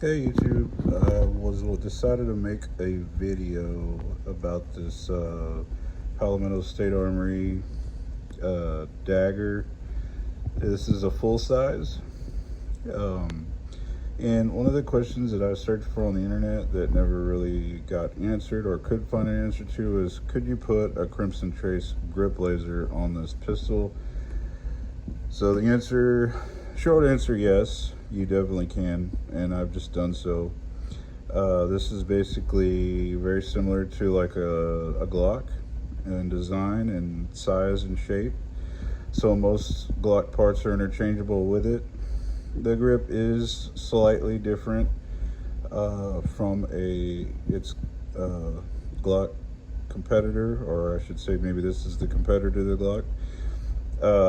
Hey YouTube, I was decided to make a video about this Palomino State Armory dagger. This is a full size, um, and one of the questions that I searched for on the internet that never really got answered or could find an answer to is, could you put a Crimson Trace grip laser on this pistol? So the answer, short answer, yes, you definitely can, and I've just done so. This is basically very similar to like a Glock in design and size and shape. So most Glock parts are interchangeable with it. The grip is slightly different from its Glock competitor, or I should say maybe this is the competitor to the Glock.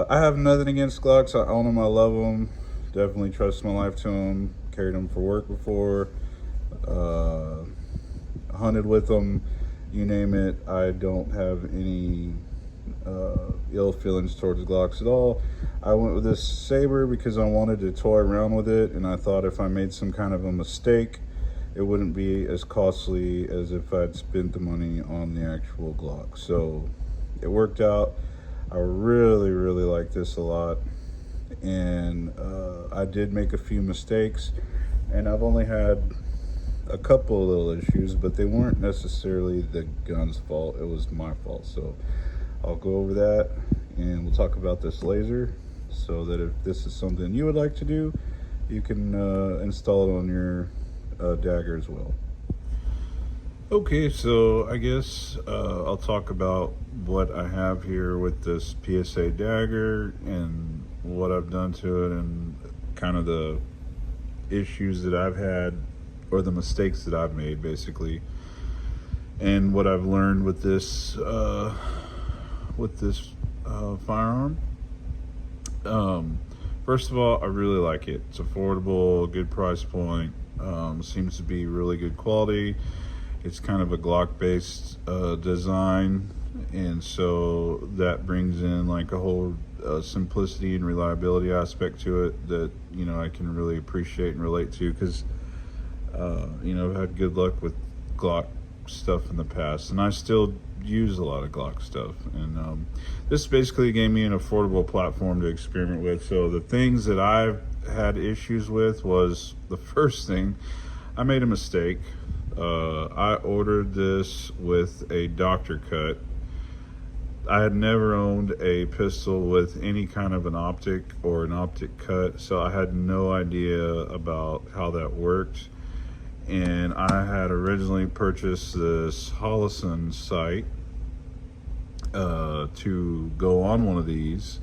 I have nothing against Glocks. I own them, I love them. Definitely trust my life to them. Carried them for work before. Hunted with them. You name it. I don't have any ill feelings towards Glocks at all. I went with this saber because I wanted to toy around with it, and I thought if I made some kind of a mistake, it wouldn't be as costly as if I'd spent the money on the actual Glock. So it worked out. I really like this a lot, and I did make a few mistakes, and I've only had a couple of little issues, but they weren't necessarily the gun's fault. It was my fault. So I'll go over that, and we'll talk about this laser, so that if this is something you would like to do, you can install it on your dagger as well. Okay, so I guess I'll talk about what I have here with this PSA Dagger and what I've done to it, and kind of the issues that I've had, or the mistakes that I've made basically, and what I've learned with this firearm. First of all, I really like it. It's affordable, good price point, seems to be really good quality. It's kind of a Glock based design, and so that brings in like a whole simplicity and reliability aspect to it that, you know, I can really appreciate and relate to, because I've had good luck with Glock stuff in the past, and I still use a lot of Glock stuff, and this basically gave me an affordable platform to experiment with. So the things that I've had issues with was, the first thing, I made a mistake. I ordered this with a doctor cut. I had never owned a pistol with any kind of an optic or an optic cut, so I had no idea about how that worked. And I had originally purchased this Holosun sight to go on one of these,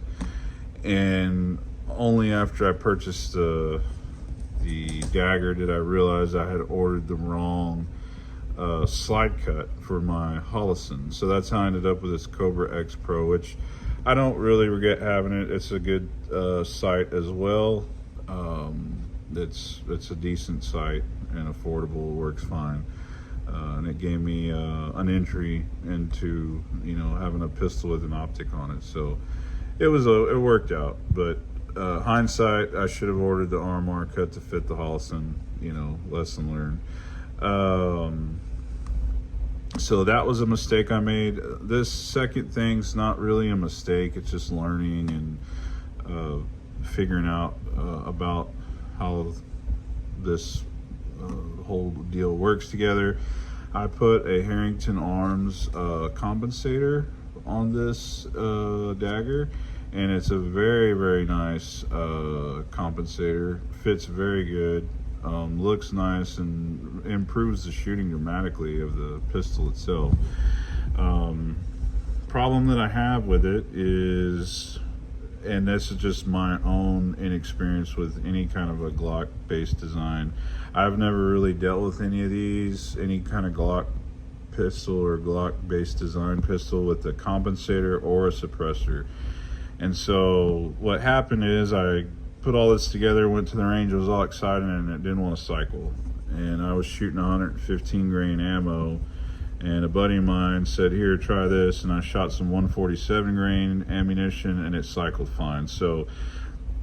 and only after I purchased the dagger did I realize I had ordered the wrong slide cut for my Holosun. So that's how I ended up with this Cobra X Pro, which I don't really regret having it. It's a good sight as well. It's a decent sight and affordable, works fine. And it gave me an entry into, having a pistol with an optic on it. So it worked out, but hindsight, I should have ordered the RMR cut to fit the Holosun, lesson learned. So that was a mistake I made. This second thing's not really a mistake, it's just learning and figuring out about how this whole deal works together. I put a Harrington Arms compensator on this dagger, and it's a very nice compensator. Fits very good, looks nice, and improves the shooting dramatically of the pistol itself. Problem that I have with it is, and this is just my own inexperience with any kind of a Glock based design, I've never really dealt with any of these, any kind of Glock pistol or Glock based design pistol with a compensator or a suppressor. And so what happened is, I put all this together, went to the range, I was all excited, and it didn't want to cycle. And I was shooting 115 grain ammo, and a buddy of mine said, here, try this, and I shot some 147 grain ammunition, and it cycled fine. So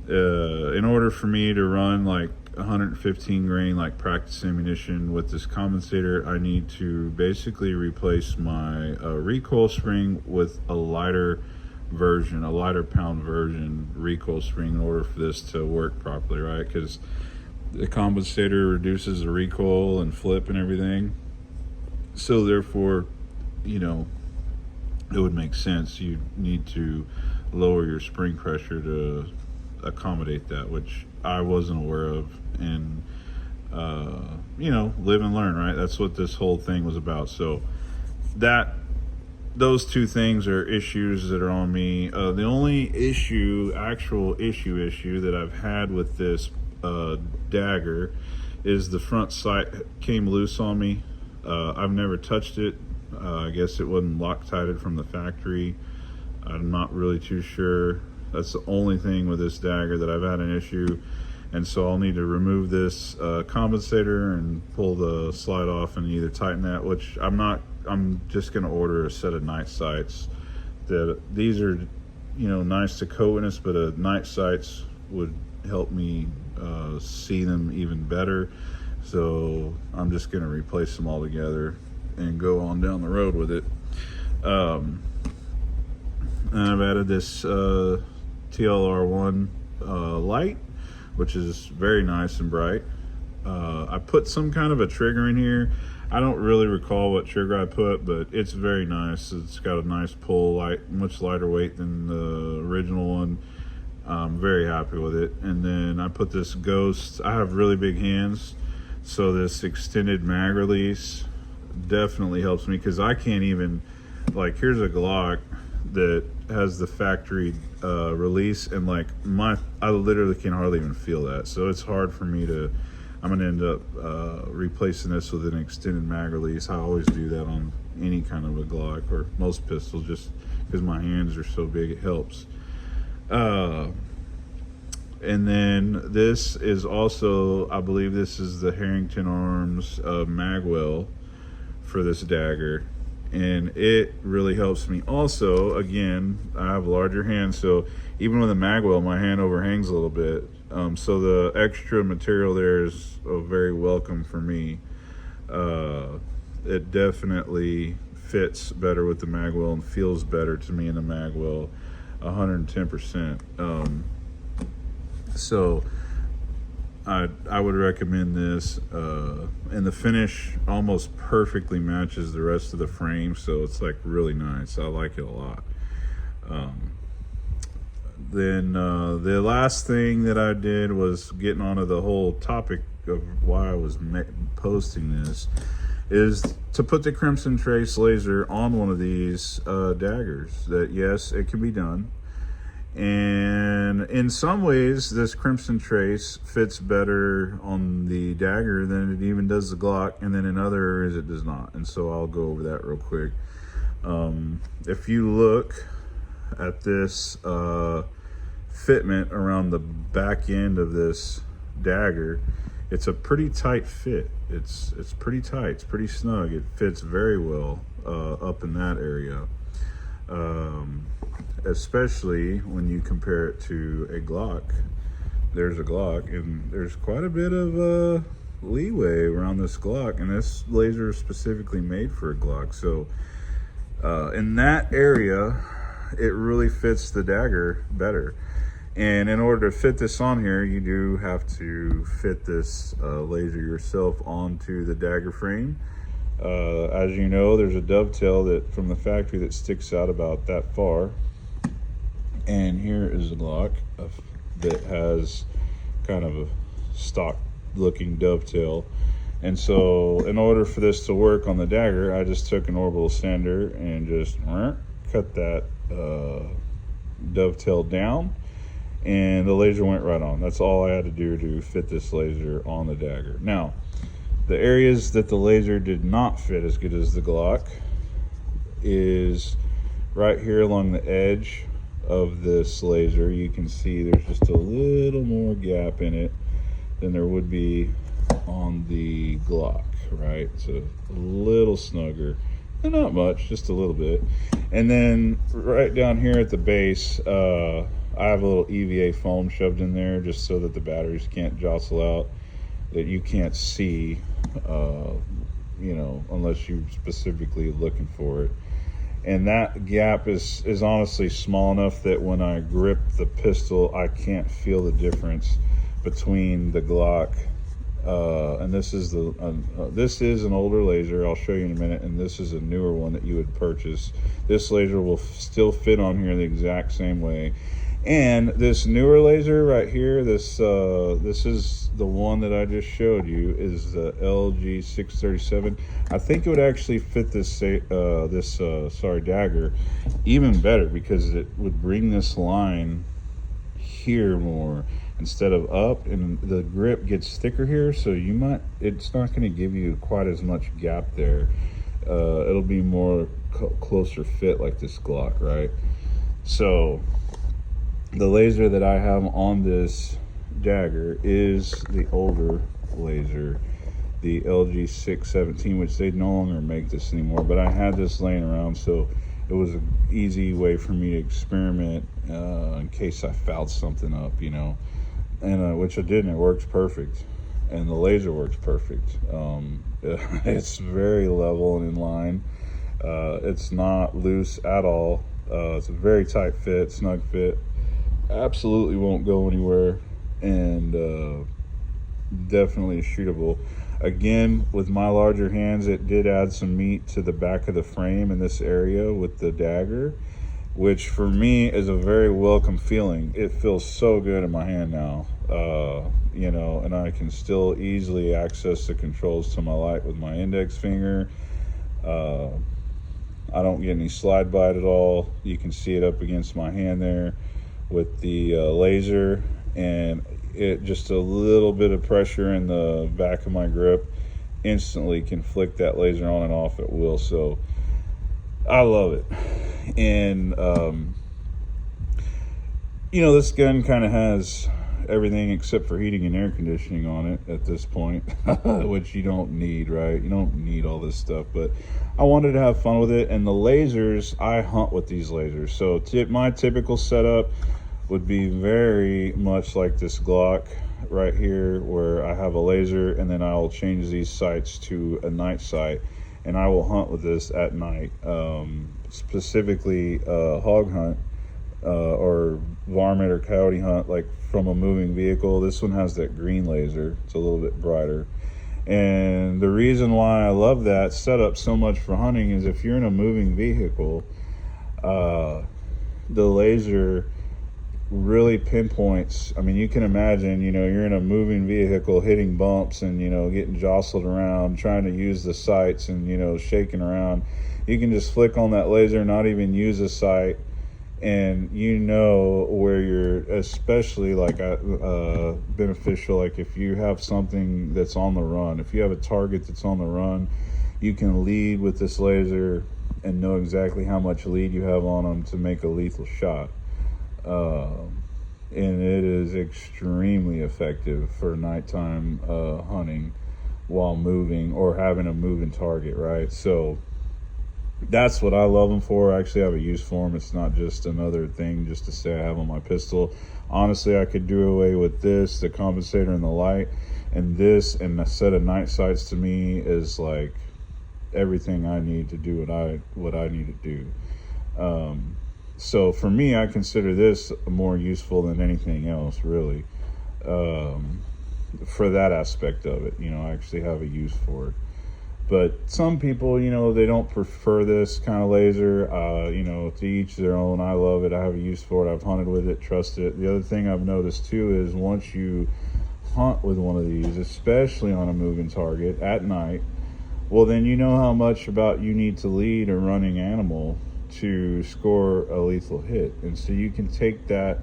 in order for me to run like 115 grain like practice ammunition. With this compensator, I need to basically replace my recoil spring with a lighter pound version recoil spring in order for this to work properly, right? Because the compensator reduces the recoil and flip and everything, so therefore, you know, it would make sense you need to lower your spring pressure to accommodate that, which I wasn't aware of. And you know, live and learn, right? That's what this whole thing was about. So those two things are issues that are on me. The only actual issue that I've had with this Dagger is the front sight came loose on me. I've never touched it. I guess it wasn't Loctited from the factory. I'm not really too sure. That's the only thing with this Dagger that I've had an issue. And so I'll need to remove this compensator and pull the slide off and either tighten that, which I'm just going to order a set of night sights. These are, you know, nice to co-witness, but night sights would help me see them even better. So I'm just going to replace them all together and go on down the road with it. And I've added this TLR1 light, which is very nice and bright. I put some kind of a trigger in here. I don't really recall what trigger I put, but it's very nice. It's got a nice pull, much lighter weight than the original one. I'm very happy with it. And then I put this Ghost. I have really big hands, so this extended mag release definitely helps me, because I can't even, like, here's a Glock that has the factory release, and like I literally can hardly even feel that. So it's hard for me to, I'm gonna end up replacing this with an extended mag release. I always do that on any kind of a Glock or most pistols, just because my hands are so big, it helps. And then this is also, I believe this is the Harrington Arms magwell for this Dagger, and it really helps me. Also, again, I have larger hands, so even with a magwell, my hand overhangs a little bit. So the extra material there is very welcome for me. It definitely fits better with the magwell and feels better to me in the magwell, 110%. So I would recommend this, and the finish almost perfectly matches the rest of the frame, so it's like really nice. I like it a lot. Then the last thing that I did was getting onto the whole topic of why I was posting this, is to put the Crimson Trace laser on one of these daggers. That, yes, it can be done. And in some ways, this Crimson Trace fits better on the Dagger than it even does the Glock, and then in other areas it does not. And so I'll go over that real quick. If you look at this fitment around the back end of this Dagger, it's a pretty tight fit. It's pretty tight, it's pretty snug. It fits very well up in that area. Especially when you compare it to a Glock. There's a Glock, and there's quite a bit of leeway around this Glock, and this laser is specifically made for a Glock. So in that area, it really fits the Dagger better. And in order to fit this on here, you do have to fit this laser yourself onto the Dagger frame. As you know, there's a dovetail that from the factory that sticks out about that far. And here is a Glock that has kind of a stock looking dovetail. And so in order for this to work on the Dagger, I just took an orbital sander and just cut that dovetail down, and the laser went right on. That's all I had to do to fit this laser on the Dagger. Now, the areas that the laser did not fit as good as the Glock is right here along the edge of this laser. You can see there's just a little more gap in it than there would be on the Glock, right? It's a little snugger, and not much, just a little bit. And then right down here at the base, I have a little EVA foam shoved in there just so that the batteries can't jostle out. that you can't see, unless you're specifically looking for it. And that gap is honestly small enough that when I grip the pistol, I can't feel the difference between the Glock. And this is an older laser. I'll show you in a minute. And this is a newer one that you would purchase. This laser will still fit on here the exact same way. And this newer laser right here, this is the one that I just showed you, is the LG 637. I think it would actually fit this Dagger even better, because it would bring this line here more instead of up, and the grip gets thicker here, so it's not going to give you quite as much gap there. It'll be more closer fit like this Glock, right? So the laser that I have on this Dagger is the older laser, the LG 617, which they no longer make this anymore, but I had this laying around, so it was an easy way for me to experiment in case I fouled something up, and which I didn't. It works perfect, and the laser works perfect. It's very level and in line. It's not loose at all. It's a very tight fit, snug fit. Absolutely won't go anywhere, and definitely shootable. Again, with my larger hands, it did add some meat to the back of the frame in this area with the Dagger, which for me is a very welcome feeling. It feels so good in my hand now, and I can still easily access the controls to my light with my index finger. I don't get any slide bite at all. You can see it up against my hand there with the laser, and it just a little bit of pressure in the back of my grip instantly can flick that laser on and off at will. So I love it. And this gun kind of has everything except for heating and air conditioning on it at this point, which you don't need, right? You don't need all this stuff, but I wanted to have fun with it. And the lasers, I hunt with these lasers. So my typical setup would be very much like this Glock right here, where I have a laser and then I'll change these sights to a night sight, and I will hunt with this at night, specifically hog hunt or varmint or coyote hunt, like from a moving vehicle. This one has that green laser. It's a little bit brighter. And the reason why I love that setup so much for hunting is if you're in a moving vehicle, the laser really pinpoints. I mean, you can imagine, you're in a moving vehicle hitting bumps and, getting jostled around, trying to use the sights and, shaking around. You can just flick on that laser, not even use a sight, and where you're, especially like beneficial, like if you have something that's on the run. If you have a target that's on the run, you can lead with this laser and know exactly how much lead you have on them to make a lethal shot. And it is extremely effective for nighttime hunting while moving or having a moving target, right? So that's what I love them for. I actually have a use for them. It's not just another thing just to say I have on my pistol. Honestly, I could do away with this, the compensator and the light, and this and a set of night sights to me is like everything I need to do what I need to do. So for me, I consider this more useful than anything else, really, for that aspect of it. I actually have a use for it. But some people, they don't prefer this kind of laser. To each their own. I love it. I have a use for it. I've hunted with it, trust it. The other thing I've noticed too is once you hunt with one of these, especially on a moving target at night, well, then you know how much about you need to lead a running animal to score a lethal hit. And so you can take that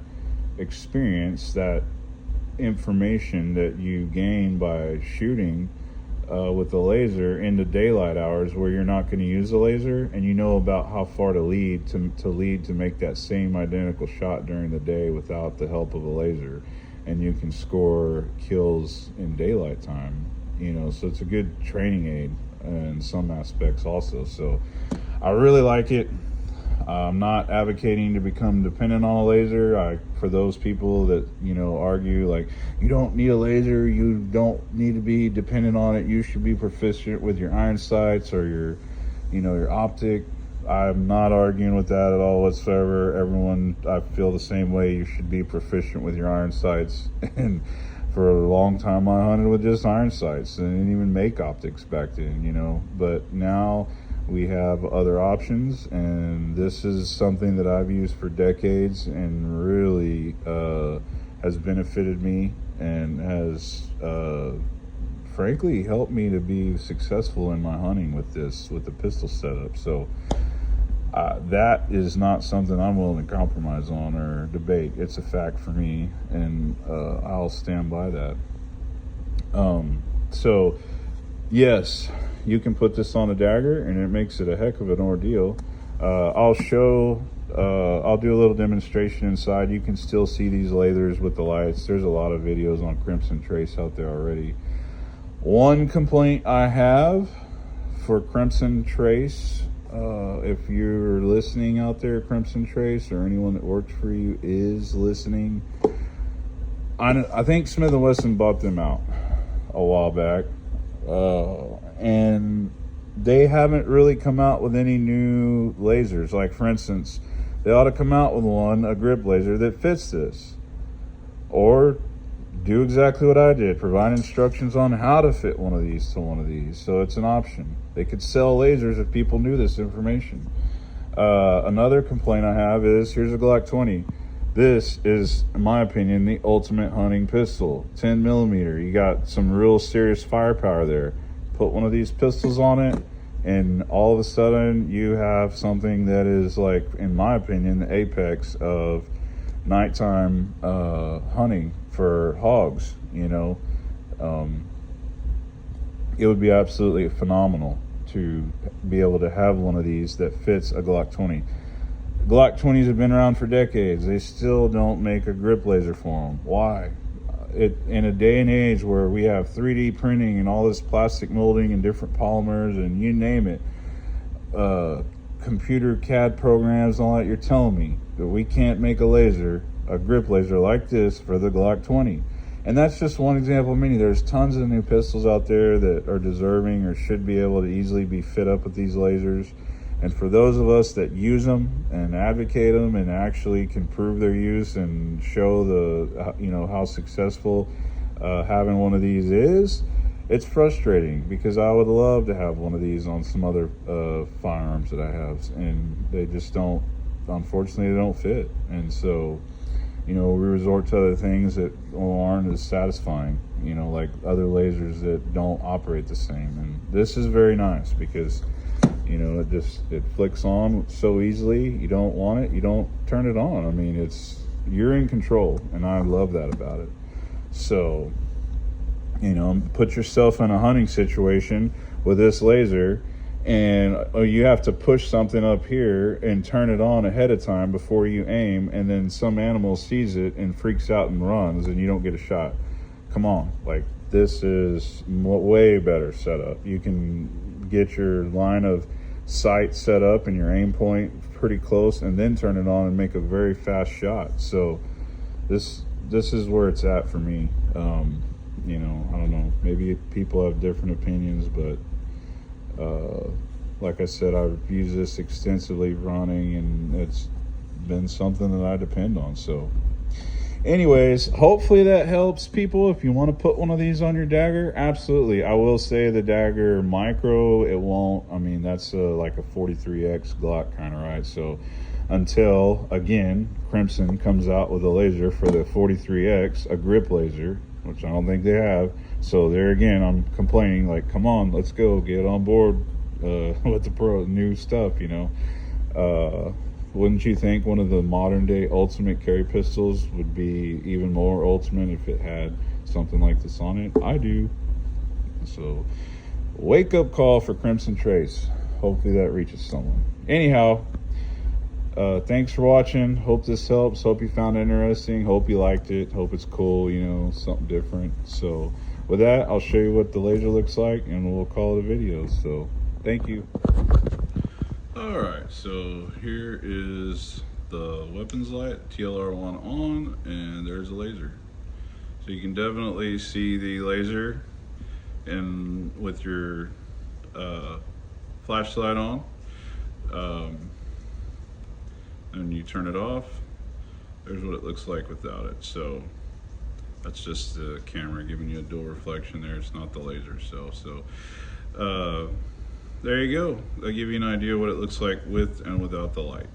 experience, that information that you gain by shooting with the laser into daylight hours where you're not going to use the laser, and about how far to lead to make that same identical shot during the day without the help of a laser, and you can score kills in daylight time. So it's a good training aid in some aspects also. So I really like it. I'm not advocating to become dependent on a laser. For those people that, you know, argue like, you don't need a laser, you don't need to be dependent on it, you should be proficient with your iron sights or your, you know, your optic. I'm not arguing with that at all whatsoever. Everyone, I feel the same way. You should be proficient with your iron sights. And for a long time, I hunted with just iron sights and didn't even make optics back then, you know. But now we have other options, and this is something that I've used for decades and really has benefited me and has frankly helped me to be successful in my hunting with the pistol setup. So that is not something I'm willing to compromise on or debate. It's a fact for me, and I'll stand by that. So yes, you can put this on a Dagger, and it makes it a heck of an ordeal. I'll do a little demonstration inside. You can still see these lasers with the lights. There's a lot of videos on Crimson Trace out there already. One complaint I have for Crimson Trace, if you're listening out there, Crimson Trace, or anyone that works for you is listening, I think Smith & Wesson bought them out a while back, and they haven't really come out with any new lasers. Like, for instance, they ought to come out with a grip laser that fits this, or do exactly what I did, provide instructions on how to fit one of these to one of these, so it's an option. They could sell lasers if people knew this information. Another complaint I have is, here's a Glock 20. This is, in my opinion, the ultimate hunting pistol. 10 millimeter. You got some real serious firepower there. Put one of these pistols on it, and all of a sudden you have something that is, like, in my opinion, the apex of nighttime hunting for hogs. You know, it would be absolutely phenomenal to be able to have one of these that fits a Glock 20. Glock 20s have been around for decades. They still don't make a grip laser for them. Why? In a day and age where we have 3D printing and all this plastic molding and different polymers and you name it, computer CAD programs and all that, you're telling me that we can't make a grip laser like this for the Glock 20. And that's just one example of many. There's tons of new pistols out there that are deserving or should be able to easily be fit up with these lasers. And for those of us that use them and advocate them and actually can prove their use and show how successful having one of these is, it's frustrating, because I would love to have one of these on some other firearms that I have, and they just don't, unfortunately, they don't fit. And so, we resort to other things that aren't as satisfying, like other lasers that don't operate the same. And this is very nice because, it flicks on so easily. You don't want it, you don't turn it on. I mean, you're in control, and I love that about it. So, put yourself in a hunting situation with this laser, and you have to push something up here and turn it on ahead of time before you aim, and then some animal sees it and freaks out and runs, and you don't get a shot. Come on, like, this is way better setup. You can get your line of sight set up and your aim point pretty close, and then turn it on and make a very fast shot. So this is where it's at for me. I don't know, maybe people have different opinions, but like I said, I've used this extensively running, and it's been something that I depend on. So anyways, hopefully that helps people. If you want to put one of these on your Dagger, absolutely. I will say the Dagger Micro, it won't. I mean, that's like a 43X Glock kind of, right? So until, again, Crimson comes out with a laser for the 43X, a grip laser, which I don't think they have. So there again, I'm complaining, like, come on, let's go, get on board with the new stuff, Wouldn't you think one of the modern day ultimate carry pistols would be even more ultimate if it had something like this on it? I do. So wake up call for Crimson Trace. Hopefully that reaches someone. Anyhow, thanks for watching. Hope this helps. Hope you found it interesting. Hope you liked it. Hope it's cool, something different. So with that, I'll show you what the laser looks like, and we'll call it a video. So thank you. Alright, so here is the weapons light, TLR1 on, and there's a laser. So you can definitely see the laser and with your flashlight on. And you turn it off, there's what it looks like without it. So that's just the camera giving you a dual reflection there. It's not the laser cell. So there you go. I'll give you an idea what it looks like with and without the light.